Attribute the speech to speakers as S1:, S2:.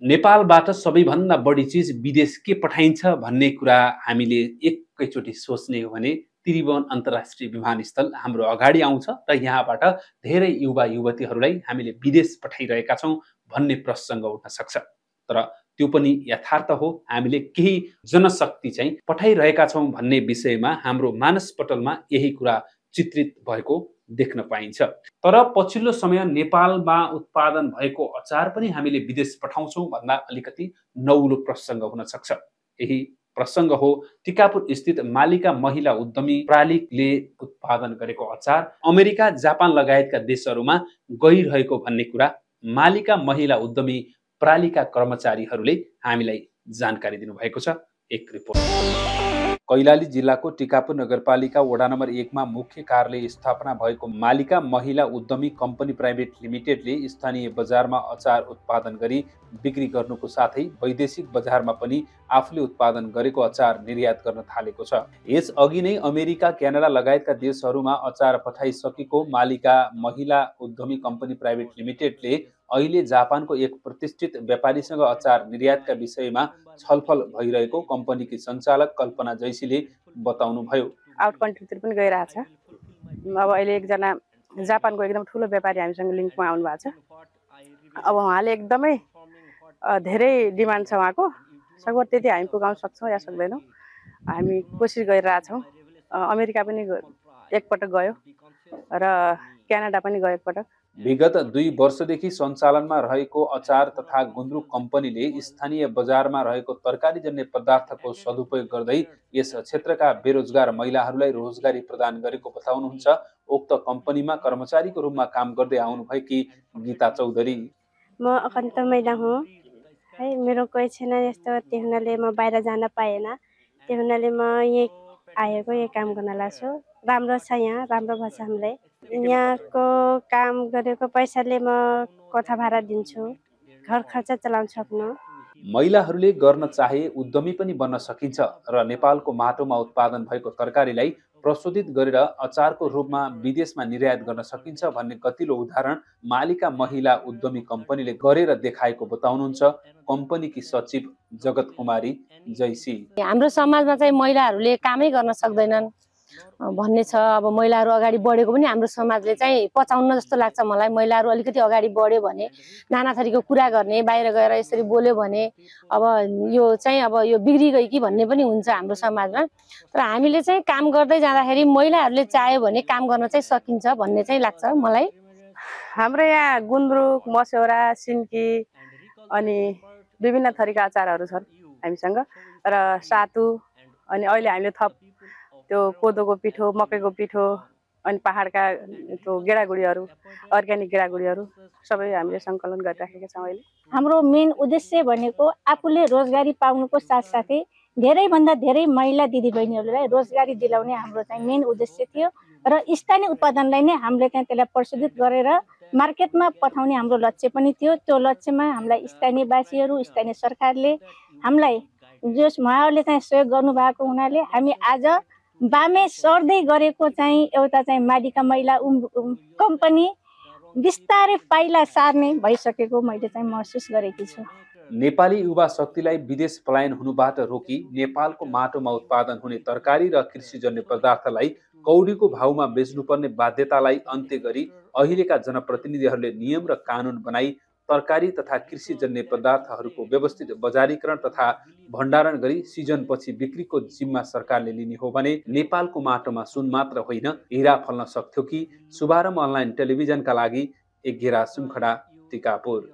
S1: नेपालबाट सबैभन्दा बढी चिज विदेश के पठाइन्छ भन्ने कुरा हामीले एकैचोटि सोच्ने हो भने त्रिभुवन अन्तर्राष्ट्रिय विमानस्थल हाम्रो अगाडि आउँछ र यहाँबाट धेरै युवा युवतीहरूलाई हामीले विदेश पठाइरहेका छौँ भन्ने प्रसङ्ग उठ्न सक्छ। तर त्यो पनि यथार्थ हो, हामीले केही जनशक्ति चाहिँ पठाइरहेका छौँ भन्ने विषयमा हाम्रो मानसपटलमा यही कुरा चित्रित भएको देख्न पाइन्छ। तर पछिल्लो समय नेपालमा उत्पादन भएको अचार पनि हामीले विदेश पठाउँछौँ भन्दा अलिकति नौलो प्रसङ्ग हुन सक्छ। यही प्रसङ्ग हो टिकापुर स्थित मालिका महिला उद्यमी प्रालिकले उत्पादन गरेको अचार अमेरिका, जापान लगायतका देशहरूमा गइरहेको भन्ने कुरा मालिका महिला उद्यमी प्रालिका कर्मचारीहरूले हामीलाई जानकारी दिनुभएको छ। एक रिपोर्ट। कैलाली जिल्लाको टिकापुर नगरपालिका वडा नम्बर 1 मा मुख्य कार्यालय स्थापना भएको मालिका महिला उद्यमी कम्पनी प्राइभेट लिमिटेडले स्थानीय बजारमा अचार उत्पादन गरी बिक्री गर्नुको साथै वैदेशिक बजारमा पनि आफूले उत्पादन गरेको अचार निर्यात गर्न थालेको छ। यसअघि नै अमेरिका, क्यानाडा लगायतका देशहरूमा अचार पठाइसकेको मालिका महिला उद्यमी कम्पनी प्राइभेट लिमिटेडले अहिले जापानको एक प्रतिष्ठित व्यापारीसँग अचार निर्यातका विषयमा छलफल भइरहेको कम्पनीकी सञ्चालक कल्पना जैसीले बताउनुभयो।
S2: आउट कन्ट्रीतिर पनि गइरहेछ। अब अहिले एकजना जापानको एकदम ठुलो व्यापारी हामीसँग लिङ्कमा आउनु भएको छ। अब उहाँले एकदमै धेरै डिमान्ड छ उहाँको। सकभर त्यति हामी पुगाउन सक्छौँ या सक्दैनौँ, हामी कोसिस गरिरहेछौँ। अमेरिका पनि एकपटक गयो र क्यानाडा पनि गयो एकपटक।
S1: विगत 2 वर्षदेखि सञ्चालनमा रहेको अचार तथा गुन्द्रुक कम्पनीले स्थानीय बजारमा रहेको तरकारीजन्य पदार्थको सदुपयोग गर्दै यस क्षेत्रका बेरोजगार महिलाहरूलाई रोजगारी प्रदान गरेको बताउनुहुन्छ उक्त कम्पनीमा कर्मचारीको रूपमा काम गर्दै आउनुभएकी गीता चौधरी।
S3: म अकन्त महिला हुँ है, मेरो कोही छैन यस्तो, त्यो हुनाले म बाहिर जान पाएन। त्यो हुनाले म यही आएको, यही काम गर्न लाग्छु। राम्रो छ, यहाँ राम्रो भन्छ हामीलाई। यहाँको काम गरेको पैसाले म कोठा भाडा दिन्छु, घर खर्च चलाउँछु आफ्नो।
S1: महिलाहरूले गर्न चाहे उद्यमी पनि बन्न सकिन्छ र नेपालको माटोमा उत्पादन भएको तरकारीलाई प्रशोधित गरेर अचारको रूपमा विदेशमा निर्यात गर्न सकिन्छ भन्ने गतिलो उदाहरण मालिका महिला उद्यमी कम्पनीले गरेर देखाएको बताउनुहुन्छ कम्पनीकी सचिव जगत कुमारी जैसी।
S4: हाम्रो समाजमा चाहिँ महिलाहरूले कामै गर्न सक्दैनन् भन्ने छ। अब महिलाहरू अगाडि बढेको पनि हाम्रो समाजले चाहिँ पचाउन जस्तो लाग्छ मलाई। महिलाहरू अलिकति अगाडि बढ्यो भने, नाना थरीको कुरा गर्ने, बाहिर गएर यसरी बोल्यो भने अब यो चाहिँ अब यो बिग्री गयो कि भन्ने पनि हुन्छ हाम्रो समाजमा। तर हामीले चाहिँ काम गर्दै जाँदाखेरि महिलाहरूले चाह्यो भने काम गर्न चाहिँ सकिन्छ भन्ने चाहिँ लाग्छ मलाई।
S2: हाम्रो यहाँ गुन्द्रुक, मस्यौरा, सिन्की अनि विभिन्न थरीका अचारहरू छन् हामीसँग र सातु, अनि अहिले हामीले थप त्यो कोदोको पिठो, मकैको पिठो, अनि पहाडका त्यो गेडागुडीहरू, अर्ग्यानिक गेडागुडीहरू सबै हामीले सङ्कलन गरिराखेका छौँ अहिले।
S5: हाम्रो मेन उद्देश्य भनेको आफूले रोजगारी पाउनुको साथसाथै धेरैभन्दा धेरै महिला दिदीबहिनीहरूलाई रोजगारी दिलाउने हाम्रो चाहिँ मेन उद्देश्य थियो र स्थानीय उत्पादनलाई नै हामीले चाहिँ त्यसलाई प्रशोधित गरेर मार्केटमा पठाउने हाम्रो लक्ष्य पनि थियो। त्यो लक्ष्यमा हामीलाई स्थानीयवासीहरू, स्थानीय सरकारले हामीलाई जस उहाँहरूले चाहिँ सहयोग गर्नुभएको हुनाले हामी आज बामे सर्दै गरेको चाहिँ एउटा चाहिँ मालिका महिला कम्पनी बिस्तारै पाइला सार्ने भइसकेको मैले चाहिँ महसुस गरेकी छु।
S1: नेपाली युवा शक्तिलाई विदेश पलायन हुनुबाट रोकी नेपालको माटोमा उत्पादन हुने तरकारी र कृषिजन्य पदार्थलाई कौडीको भाउमा बेच्नुपर्ने बाध्यतालाई अन्त्य गरी अहिलेका जनप्रतिनिधिहरूले नियम र कानुन बनाई तरकारी तथा कृषिजन्य पदार्थहरूको व्यवस्थित बजारीकरण तथा भण्डारण गरी सिजनपछि बिक्रीको जिम्मा सरकारले लिने हो भने नेपालको माटोमा सुन मात्र होइन हिरा फल्न सक्थ्यो कि? शुभारम्भ अनलाइन टेलिभिजनका लागि एक घेरा सुनखडा, टिकापुर।